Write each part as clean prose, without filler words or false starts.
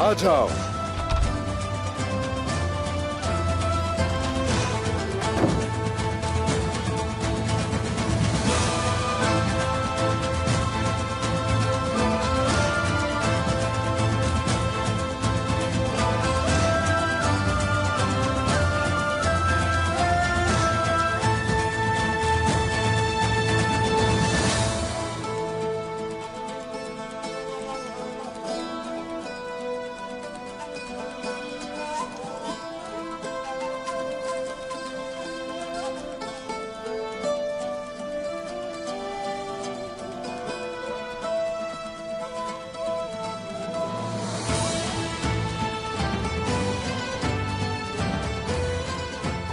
आ जाओ।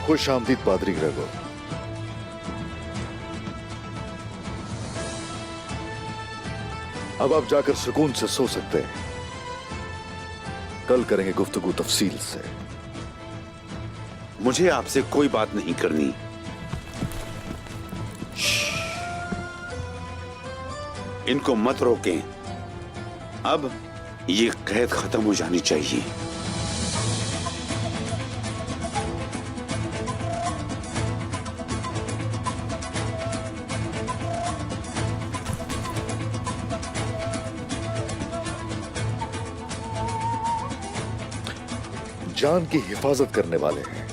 खुश आमदीद पादरी ग्रेगोर। अब आप जाकर सुकून से सो सकते हैं। कल करेंगे गुफ्तगू तफसील से। मुझे आपसे कोई बात नहीं करनी। इनको मत रोकें। अब ये कैद खत्म हो जानी चाहिए। जान की हिफाजत करने वाले हैं।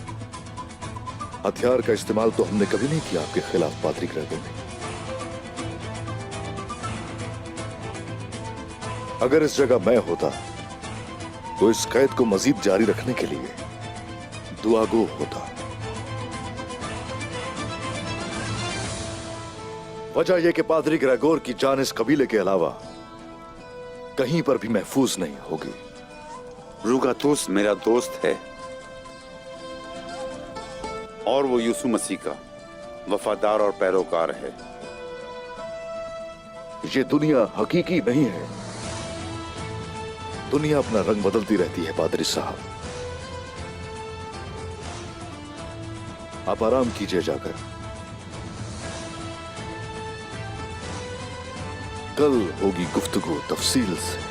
हथियार का इस्तेमाल तो हमने कभी नहीं किया आपके खिलाफ पादरी ग्रेगोर। अगर इस जगह मैं होता तो इस कैद को मजीद जारी रखने के लिए दुआगो होता। वजह यह कि पादरी ग्रेगोर की जान इस कबीले के अलावा कहीं पर भी महफूज नहीं होगी। रुगातोस मेरा दोस्त है और वो यीशु मसीह का वफादार और पैरोकार है। ये दुनिया हकीकी नहीं है। दुनिया अपना रंग बदलती रहती है पादरी साहब। आप आराम कीजिए जाकर। कल होगी गुफ्तगू तफसील से।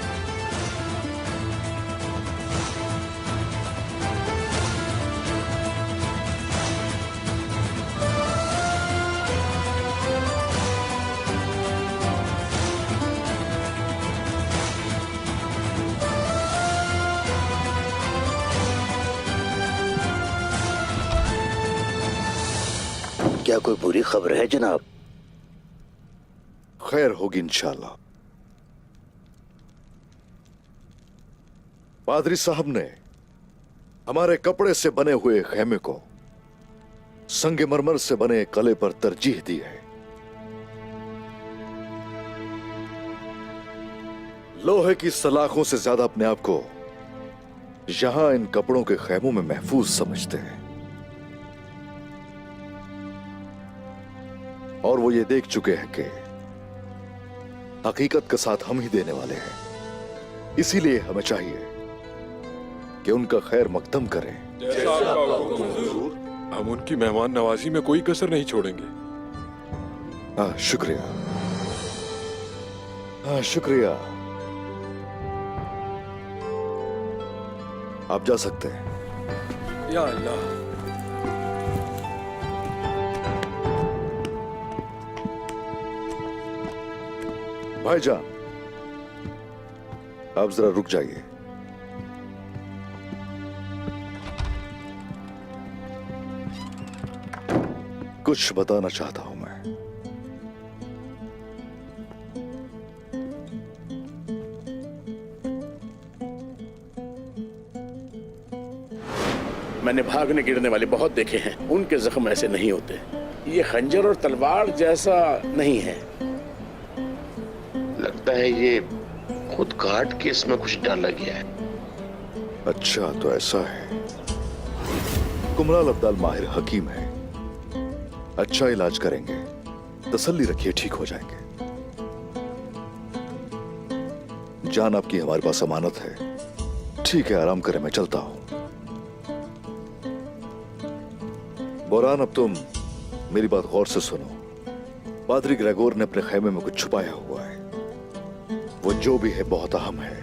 क्या कोई बुरी खबर है जनाब? खैर होगी इंशाल्लाह। पादरी साहब ने हमारे कपड़े से बने हुए खेमे को संगमरमर से बने कले पर तरजीह दी है। लोहे की सलाखों से ज्यादा अपने आप को यहां इन कपड़ों के खेमों में महफूज समझते हैं। और वो ये देख चुके हैं कि हकीकत का साथ हम ही देने वाले हैं। इसीलिए हमें चाहिए कि उनका खैर मकदम करें। हम उनकी मेहमान नवाजी में कोई कसर नहीं छोड़ेंगे। हाँ शुक्रिया। हाँ शुक्रिया। आप जा सकते हैं। या अल्लाह। भाईजान आप जरा रुक जाइए। कुछ बताना चाहता हूं मैं। मैंने भागने गिरने वाले बहुत देखे हैं, उनके जख्म ऐसे नहीं होते। ये खंजर और तलवार जैसा नहीं है। लगता है ये खुद काट के इसमें कुछ डाला गया है। अच्छा तो ऐसा है। कुमराल अब्दाल माहिर हकीम है, अच्छा इलाज करेंगे। तसल्ली रखिए, ठीक हो जाएंगे। जान आपकी हमारे पास अमानत है। ठीक है, आराम करें, मैं चलता हूं। बोरान अब तुम मेरी बात गौर से सुनो। पादरी ग्रेगोर ने अपने खेमे में कुछ छुपाया हुआ है। वो जो भी है बहुत अहम है।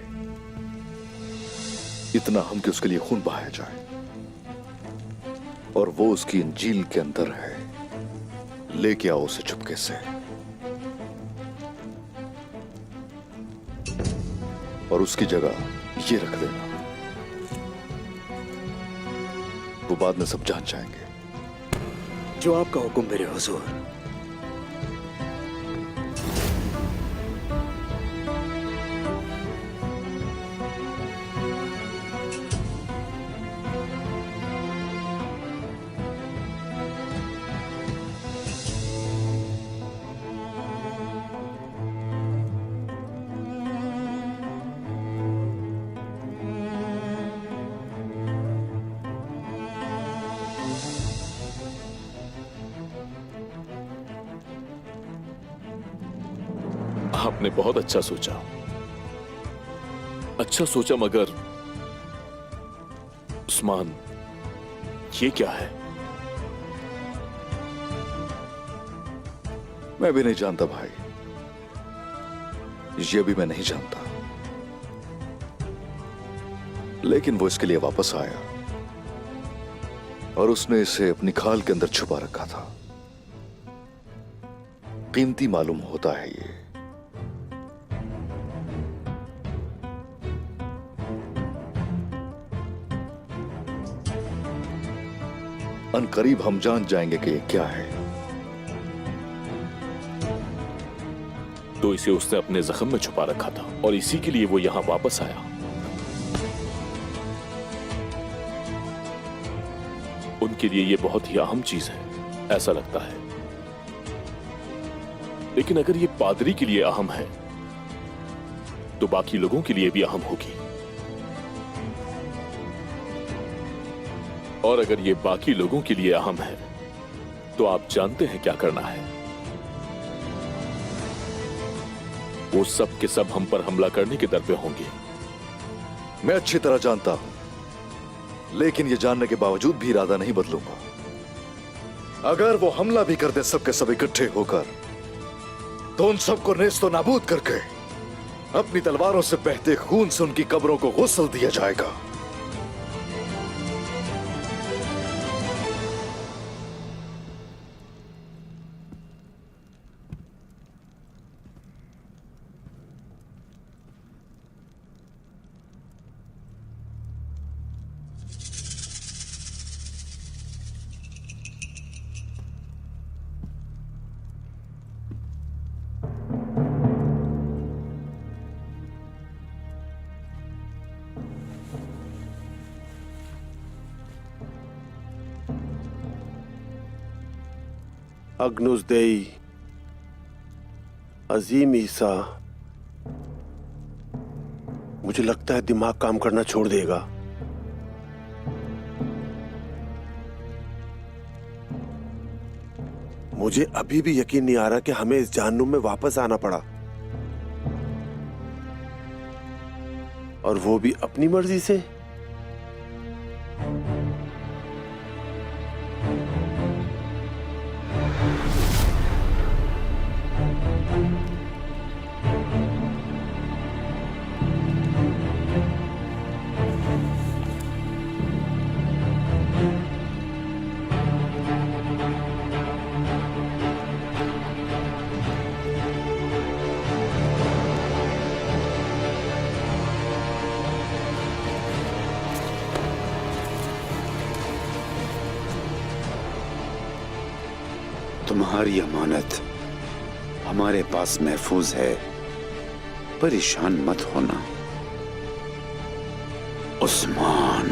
इतना हम कि उसके लिए खून बहाया जाए, और वो उसकी इंजील के अंदर है। लेके आओ उसे चुपके से, और उसकी जगह ये रख देना। वो बाद में सब जान जाएंगे। जो आपका हुक्म मेरे हुजूर। आपने बहुत अच्छा सोचा, मगर उस्मान, ये क्या है? मैं भी नहीं जानता भाई, ये भी मैं नहीं जानता, लेकिन वो इसके लिए वापस आया और उसने इसे अपनी खाल के अंदर छुपा रखा था। कीमती मालूम होता है ये। अनकरीब हम जान जाएंगे कि ये क्या है। तो इसे उसने अपने जख्म में छुपा रखा था और इसी के लिए वो यहां वापस आया। उनके लिए ये बहुत ही अहम चीज है, ऐसा लगता है। लेकिन अगर ये पादरी के लिए अहम है तो बाकी लोगों के लिए भी अहम होगी, और अगर ये बाकी लोगों के लिए अहम है तो आप जानते हैं क्या करना है। वो सब के सब हम पर हमला करने के दर पे होंगे। मैं अच्छी तरह जानता हूं, लेकिन ये जानने के बावजूद भी इरादा नहीं बदलूंगा। अगर वो हमला भी कर दे सब के सब इकट्ठे होकर, तो उन सबको नेस्तो नाबूद करके अपनी तलवारों से बहते खून से उनकी कब्रों को गुस्ल दिया जाएगा। अग्नुस देई, अजीम ईसा, मुझे लगता है दिमाग काम करना छोड़ देगा। मुझे अभी भी यकीन नहीं आ रहा कि हमें इस जहन्नुम में वापस आना पड़ा, और वो भी अपनी मर्जी से। तुम्हारी अमानत हमारे पास महफूज है, परेशान मत होना उस्मान।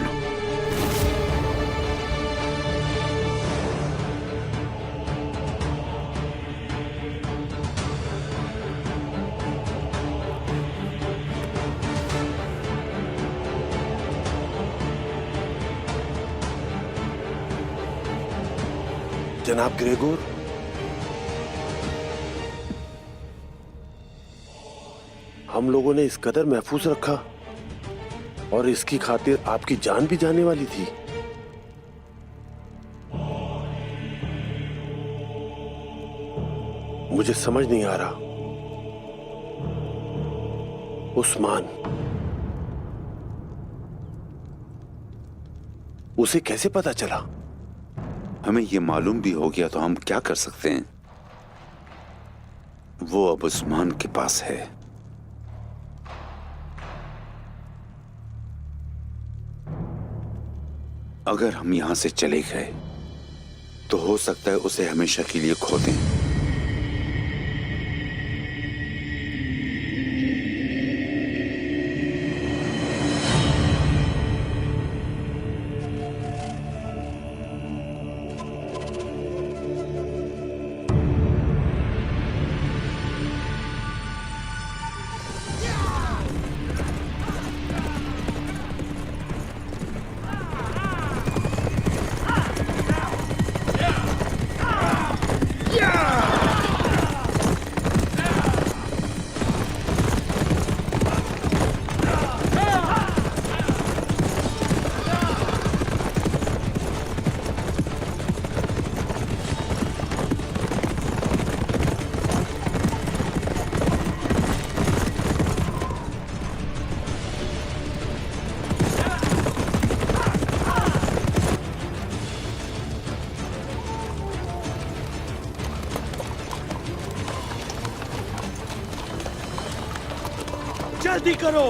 जनाब ग्रेगोर, हम लोगों ने इस कदर महफूज रखा और इसकी खातिर आपकी जान भी जाने वाली थी। मुझे समझ नहीं आ रहा उस्मान, उसे कैसे पता चला? हमें ये मालूम भी हो गया तो हम क्या कर सकते हैं? वो अब उस्मान के पास है। अगर हम यहां से चले गए तो हो सकता है उसे हमेशा के लिए खो दें। जल्दी करो,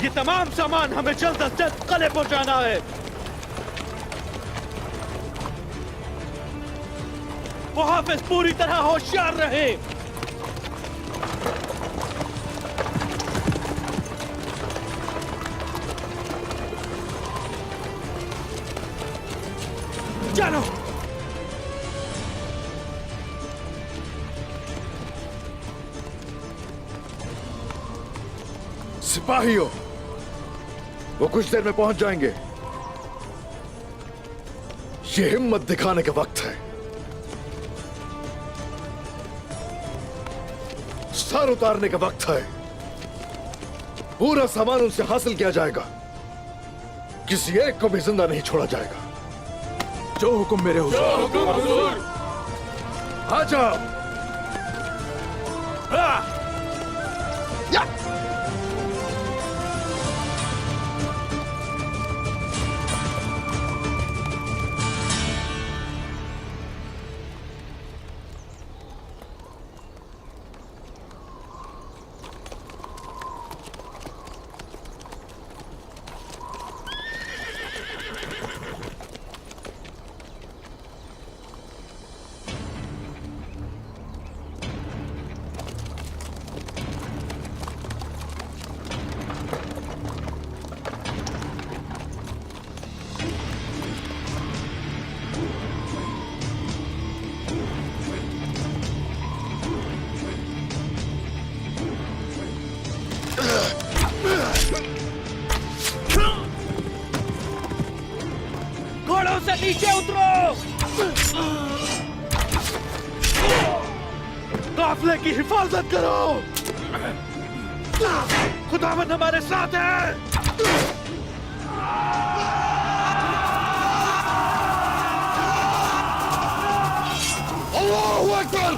ये तमाम सामान हमें जल्द से जल्द किले पहुंचाना है। वो हाफिज पूरी तरह होशियार रहे। चलो। सिपाहियों, वो कुछ देर में पहुंच जाएंगे। ये हिम्मत दिखाने का वक्त है। सर उतारने का वक्त है। पूरा सामान उनसे हासिल किया जाएगा। किसी एक को भी जिंदा नहीं छोड़ा जाएगा। जो हुक्म मेरे हुजूर। आ जाओ। घोड़ों से नीचे उतरो। काफले की हिफाजत करो। खुदावंद हमारे साथ है। अल्लाहू अकबर।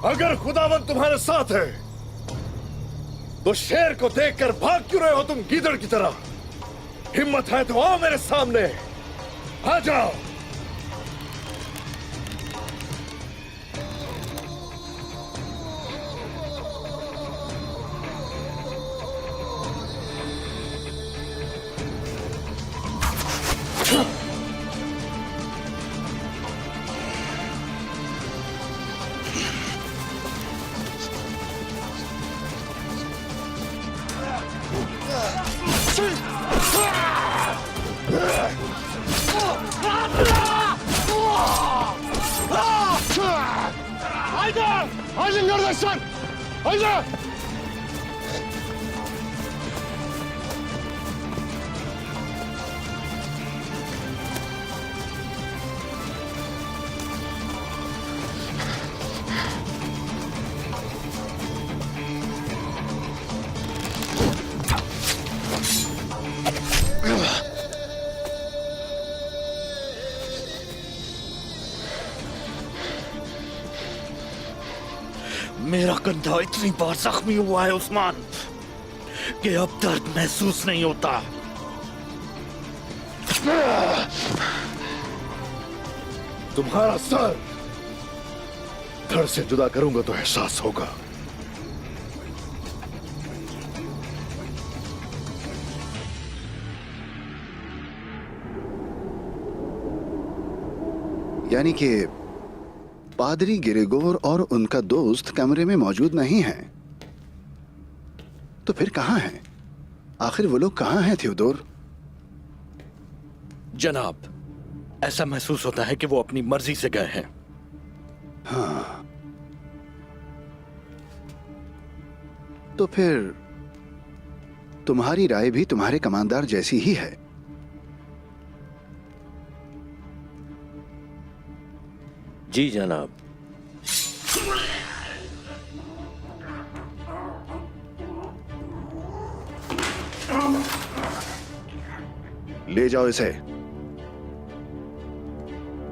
अगर खुदावन तुम्हारे साथ है तो शेर को देखकर भाग क्यों रहे हो तुम गीदड़ की तरह? हिम्मत है तो आओ मेरे सामने, आ जाओ। मेरा कंधा इतनी बार जख्मी हुआ है उस्मान कि अब दर्द महसूस नहीं होता। तुम्हारा सर धड़ से जुदा करूंगा तो एहसास होगा। यानी कि पादरी गिरेगोर और उनका दोस्त कमरे में मौजूद नहीं हैं। तो फिर कहां हैं? आखिर वो लोग कहां हैं थियोडोर? जनाब, ऐसा महसूस होता है कि वो अपनी मर्जी से गए हैं। हाँ, तो फिर तुम्हारी राय भी तुम्हारे कमांडर जैसी ही है। जी जनाब। ले जाओ इसे,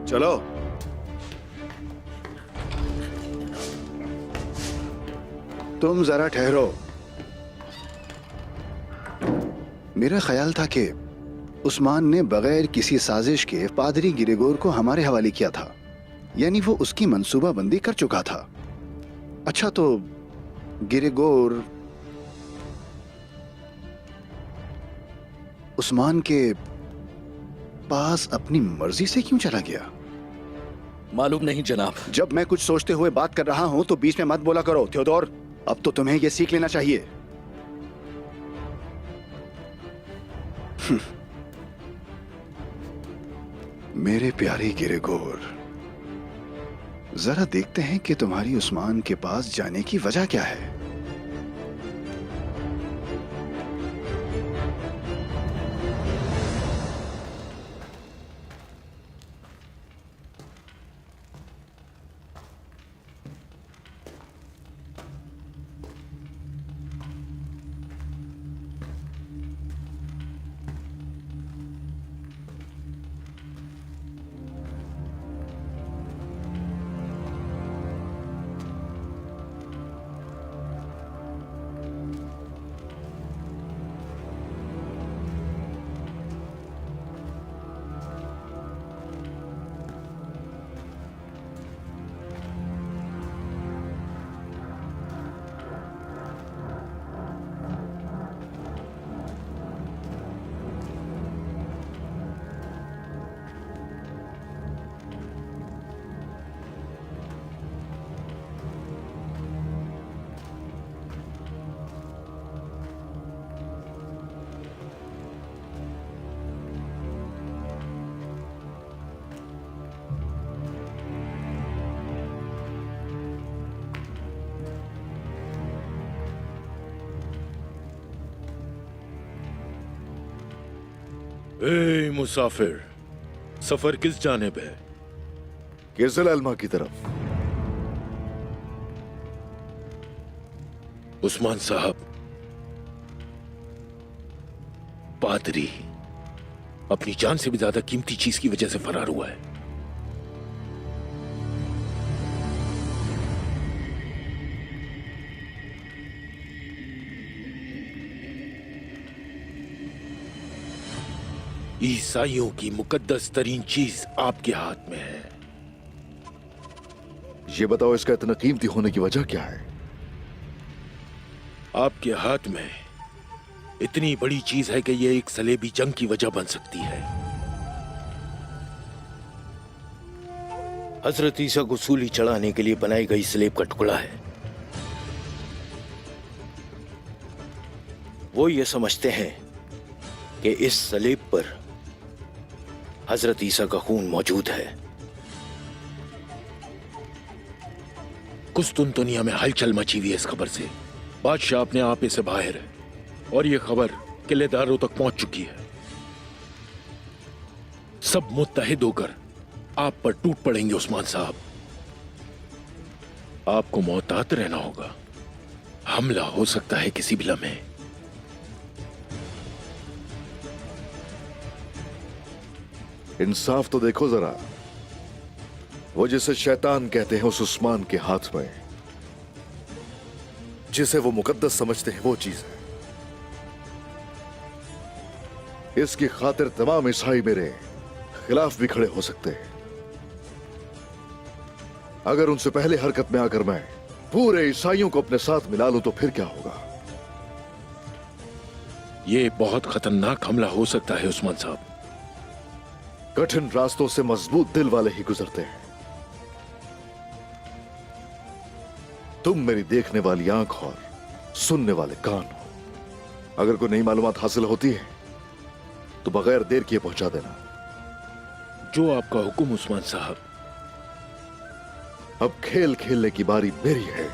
चलो। तुम जरा ठहरो। मेरा ख्याल था कि उस्मान ने बगैर किसी साजिश के पादरी गिरेगोर को हमारे हवाले किया था, यानी वो उसकी मंसूबाबंदी कर चुका था। अच्छा, तो गिरेगोर उस्मान के पास अपनी मर्जी से क्यों चला गया? मालूम नहीं जनाब। जब मैं कुछ सोचते हुए बात कर रहा हूं तो बीच में मत बोला करो थियोडोर। अब तो तुम्हें यह सीख लेना चाहिए। मेरे प्यारे गिरेगोर, जरा देखते हैं कि तुम्हारी उस्मान के पास जाने की वजह क्या है। ए मुसाफिर, सफर किस जानिब है? किर्जल अलमा की तरफ। उस्मान साहब, पादरी अपनी जान से भी ज्यादा कीमती चीज की वजह से फरार हुआ है। ईसाइयों की मुकद्दस तरीन चीज आपके हाथ में है। ये बताओ, इसका इतना कीमती होने की वजह क्या है? आपके हाथ में इतनी बड़ी चीज है कि यह एक सलेबी जंग की वजह बन सकती है। हजरत ईसा को सूली चढ़ाने के लिए बनाई गई स्लेब का टुकड़ा है। वो ये समझते हैं कि इस सलेब पर हजरत ईसा का खून मौजूद है। कुस्तुनतुनिया में हलचल मची हुई है इस खबर से। बादशाह अपने आप से बाहर है और यह खबर किलेदारों तक पहुंच चुकी है। सब मुत्तहिद होकर आप पर टूट पड़ेंगे उस्मान साहब। आपको मोहतात रहना होगा। हमला हो सकता है किसी भी लम्हे। इंसाफ तो देखो जरा, वो जिसे शैतान कहते हैं उस उस्मान के हाथ में जिसे वो मुकद्दस समझते हैं वो चीज है। इसकी खातिर तमाम ईसाई मेरे खिलाफ भी खड़े हो सकते हैं। अगर उनसे पहले हरकत में आकर मैं पूरे ईसाइयों को अपने साथ मिला लूं तो फिर क्या होगा? यह बहुत खतरनाक हमला हो सकता है उस्मान साहब। कठिन रास्तों से मजबूत दिल वाले ही गुजरते हैं। तुम मेरी देखने वाली आंख और सुनने वाले कान हो। अगर कोई नई मालूमात हासिल होती है तो बगैर देर किए पहुंचा देना। जो आपका हुक्म उस्मान साहब। अब खेल खेलने की बारी मेरी है।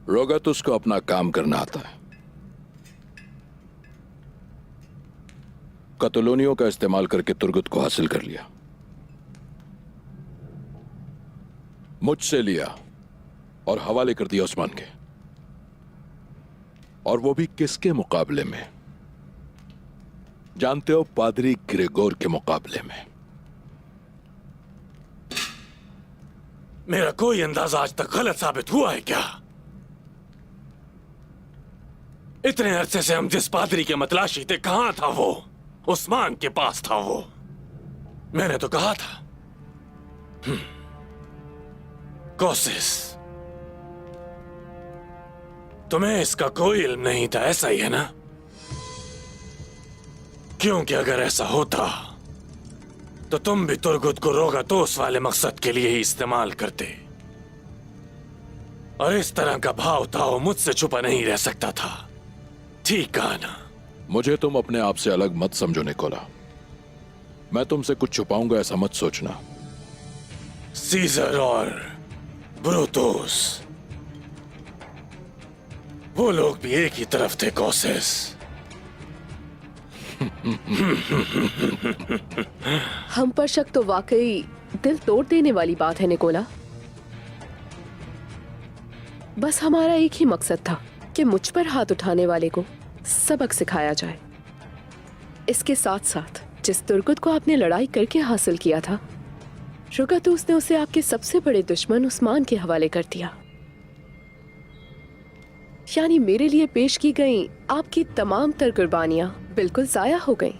रोगातुस को अपना काम करना आता है। कतलोनियों का इस्तेमाल करके तुर्गुत को हासिल कर लिया, मुझसे लिया और हवाले कर दिया उस्मान के। और वो भी किसके मुकाबले में? जानते हो, पादरी ग्रेगोर के मुकाबले में। मेरा कोई अंदाजा आज तक गलत साबित हुआ है क्या? इतने अरसे से हम जिस पादरी के मतलाशी थे, कहां था वो? उस्मान के पास था वो। मैंने तो कहा था। कोसिस, तुम्हें इसका कोई इल्म नहीं था, ऐसा ही है ना? क्योंकि अगर ऐसा होता तो तुम भी तुर्गुत को रोगातोस वाले मकसद के लिए ही इस्तेमाल करते। और इस तरह का भाव ताओ मुझसे छुपा नहीं रह सकता था। ठीक कहा ना? मुझे तुम अपने आप से अलग मत समझो निकोला। मैं तुमसे कुछ छुपाऊंगा ऐसा मत सोचना। सीजर और ब्रूटोस, वो लोग भी एक ही तरफ थे कोसिस। हम पर शक तो वाकई दिल तोड़ देने वाली बात है निकोला। बस हमारा एक ही मकसद था कि मुझ पर हाथ उठाने वाले को सबक सिखाया जाए। इसके साथ साथ जिस तुर्गुत को आपने लड़ाई करके हासिल किया था, रोगातुस ने उसे आपके सबसे बड़े दुश्मन उस्मान के हवाले कर दिया। यानी मेरे लिए पेश की गई आपकी तमाम तर कुर्बानियां बिल्कुल जाया हो गईं।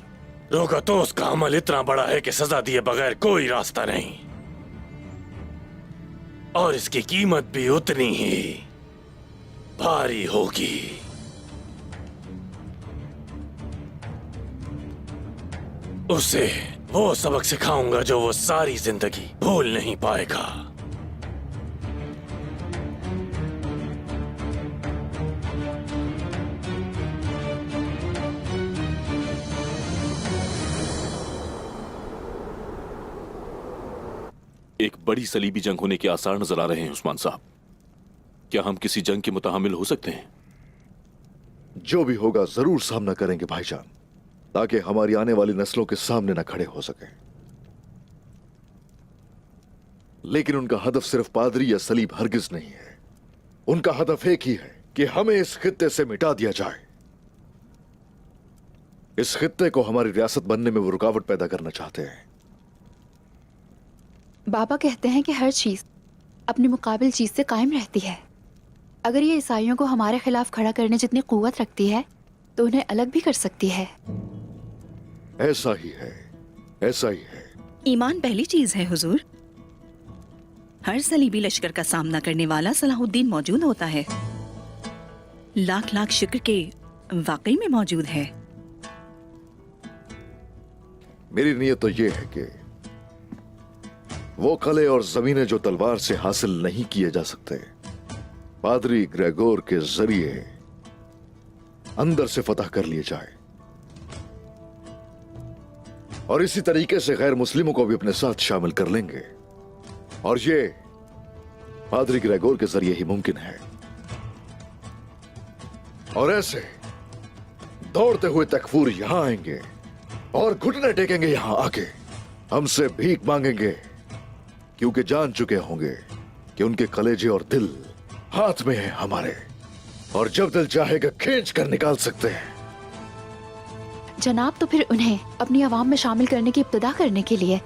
रोगातोस का अमल इतना बड़ा है कि सजा दिए बगैर कोई रास्ता नहीं, और इसकी कीमत भी उतनी ही भारी होगी। उसे वो सबक सिखाऊंगा जो वो सारी जिंदगी भूल नहीं पाएगा। एक बड़ी सलीबी जंग होने के आसार नजर आ रहे हैं उस्मान साहब। क्या हम किसी जंग के मुताहमिल हो सकते हैं? जो भी होगा जरूर सामना करेंगे भाईजान, ताकि हमारी आने वाली नस्लों के सामने न खड़े हो सके। लेकिन उनका हदफ सिर्फ पादरी या सलीब हरगिज नहीं है। उनका हदफ एक ही है कि हमें इस खित्ते से मिटा दिया जाए। इस खित्ते को हमारी रियासत बनने में वो रुकावट पैदा करना चाहते हैं। बाबा कहते हैं कि हर चीज अपने मुकाबिल चीज से कायम रहती है। अगर ये ईसाइयों को हमारे खिलाफ खड़ा करने जितनी कुव्वत रखती है तो उन्हें अलग भी कर सकती है। ऐसा ही है, ऐसा ही है। ईमान पहली चीज है हुजूर। हर सलीबी लश्कर का सामना करने वाला सलाहुद्दीन मौजूद होता है। लाख लाख शुक्र के वाकई में मौजूद है। मेरी नीयत तो ये है कि वो कले और जमीनें जो तलवार से हासिल नहीं किए जा सकते, पादरी ग्रेगोर के जरिए अंदर से फतह कर लिए जाए, और इसी तरीके से गैर मुस्लिमों को भी अपने साथ शामिल कर लेंगे। और ये पादरी ग्रेगोर के जरिए ही मुमकिन है। और ऐसे दौड़ते हुए तकफूर यहां आएंगे और घुटने टेकेंगे यहां आके, हमसे भीख मांगेंगे, क्योंकि जान चुके होंगे कि उनके कलेजे और दिल हाथ में है हमारे, और जब दिल चाहेगा खींच कर निकाल सकते हैं। जनाब, तो फिर उन्हें अपनी आवाम में शामिल करने की इब्तिदा करने के लिए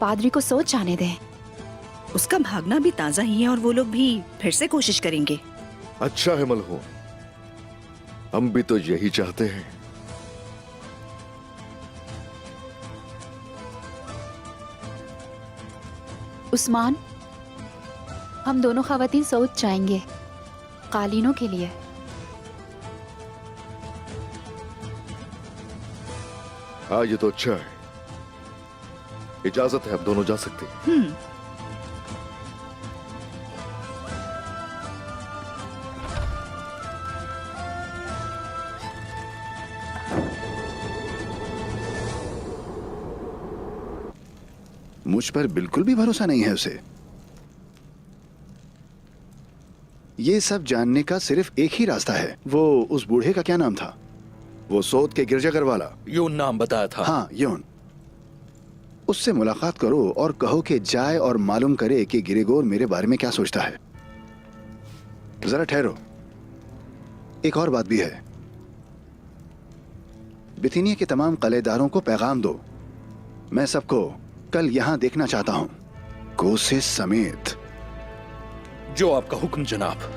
पादरी को सोच जाने दें। उसका भागना भी ताजा ही है और वो लोग भी फिर से कोशिश करेंगे। अच्छा है मलहून, हम भी तो यही चाहते हैं। उस्मान, हम दोनों खवातीन सोच जाएंगे कालीनों के लिए। हाँ, ये तो अच्छा है। इजाजत है, अब दोनों जा सकते हैं। मुझ पर बिल्कुल भी भरोसा नहीं है उसे। ये सब जानने का सिर्फ एक ही रास्ता है। वो उस बूढ़े का क्या नाम था, वो सोत के गिरजाघर वाला? यून नाम बताया था। हाँ, यून। उससे मुलाकात करो और कहो कि जाए और मालूम करे कि ग्रेगोर मेरे बारे में क्या सोचता है। जरा ठहरो, एक और बात भी है। बिथिनिया के तमाम कलेदारों को पैगाम दो, मैं सबको कल यहां देखना चाहता हूं, कोसे समेत। जो आपका हुक्म जनाब।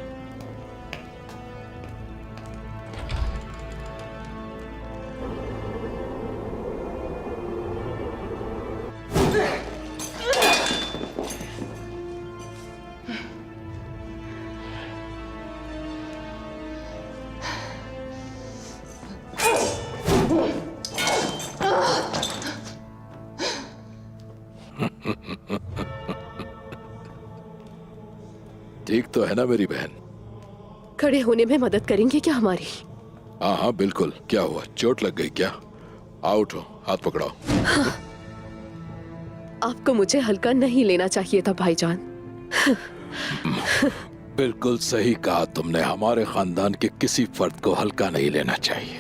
ठीक तो है ना मेरी बहन? खड़े होने में मदद करेंगे क्या हमारी? हाँ हाँ बिल्कुल। क्या हुआ, चोट लग गई क्या? आओ उठो, हाथ पकड़ाओ। आपको मुझे हल्का नहीं लेना चाहिए था भाईजान। बिल्कुल सही कहा तुमने, हमारे खानदान के किसी फर्द को हल्का नहीं लेना चाहिए।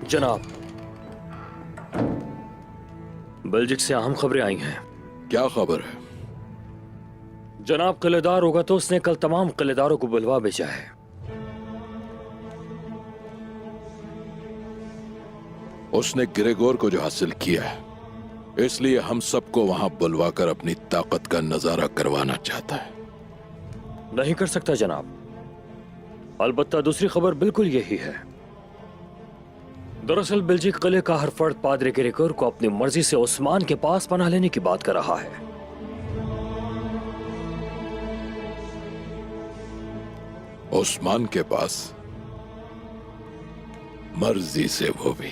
जनाब, बेल्जिक से अहम खबरें आई हैं। क्या खबर है? जनाब, किलेदार होगा तो उसने कल तमाम किलेदारों को बुलवा भेजा है। उसने ग्रेगोर को जो हासिल किया है, इसलिए हम सबको वहां बुलवाकर अपनी ताकत का नजारा करवाना चाहता है। नहीं कर सकता जनाब। अलबत्ता दूसरी खबर बिल्कुल यही है। दरअसल बेल्जिक किले का हर फर्द पादरी ग्रेगोर को अपनी मर्जी से उस्मान के पास पनाह लेने की बात कर रहा है। उस्मान के पास? मर्जी से वो भी?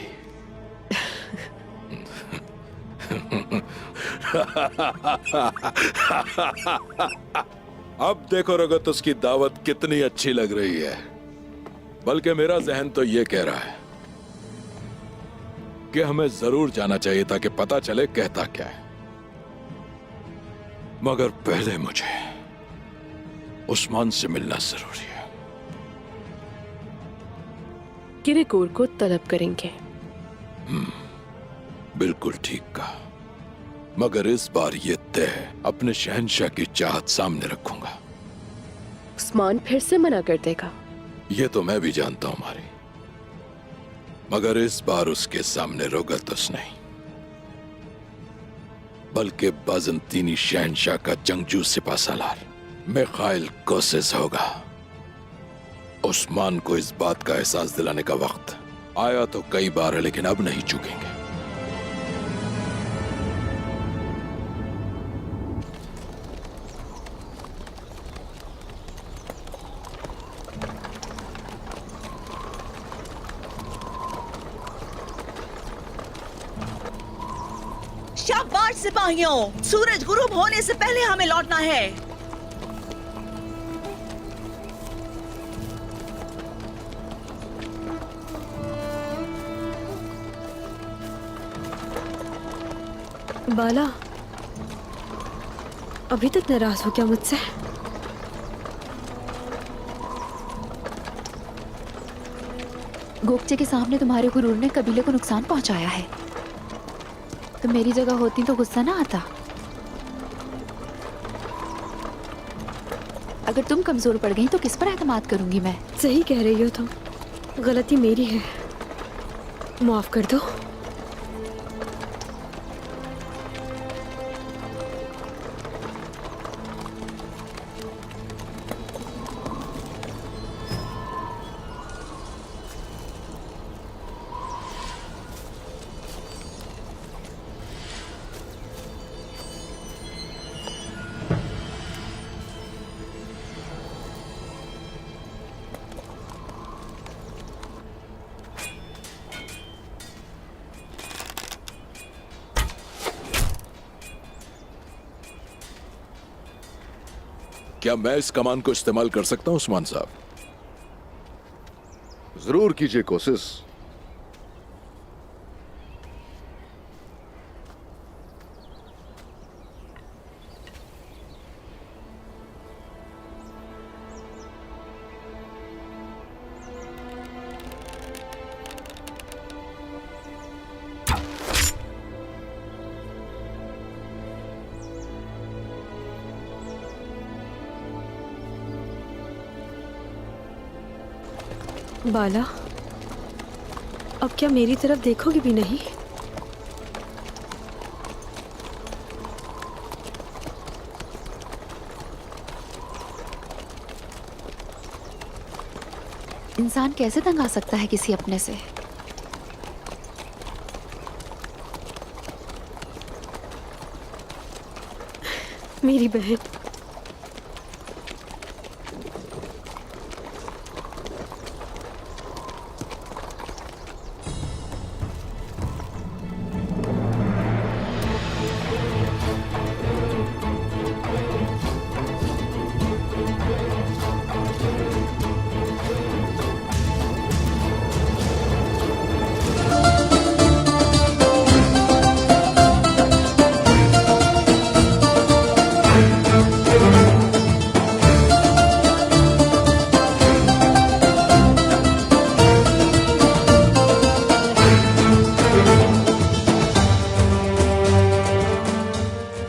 अब देखो रगत, उसकी दावत कितनी अच्छी लग रही है। बल्कि मेरा जहन तो ये कह रहा है कि हमें जरूर जाना चाहिए ताकि पता चले कहता क्या है। मगर पहले मुझे उस्मान से मिलना जरूरी है। ग्रेगोर को तलब करेंगे। बिल्कुल ठीक कहा। मगर इस बार ये तय अपने शहंशाह की चाहत सामने रखूंगा। उस्मान फिर से मना कर देगा। ये तो मैं भी जानता हूं मारी, मगर इस बार उसके सामने रोगतुस नहीं, बल्कि बाज़ंतीनी शहंशाह का जंगजू सिपा सालार मिखाइल कोसिस होगा। उस्मान को इस बात का एहसास दिलाने का वक्त आया तो कई बार है, लेकिन अब नहीं चूकेंगे। शाबाश सिपाहियों, सूरज गुरूब होने से पहले हमें लौटना है। बाला अभी तक नाराज हो क्या मुझसे? गोपचे के सामने तुम्हारे गुरूर ने कबीले को नुकसान पहुंचाया है। तो मेरी जगह होती तो गुस्सा ना आता। अगर तुम कमजोर पड़ गई तो किस पर एतमाद करूंगी मैं? सही कह रही हो तुम, गलती मेरी है, माफ कर दो। क्या मैं इस कमान को इस्तेमाल कर सकता हूं उस्मान साहब? जरूर कीजिए कोशिश। बाला, अब क्या मेरी तरफ देखोगे भी नहीं? इंसान कैसे तंग आ सकता है किसी अपने से? मेरी बहन,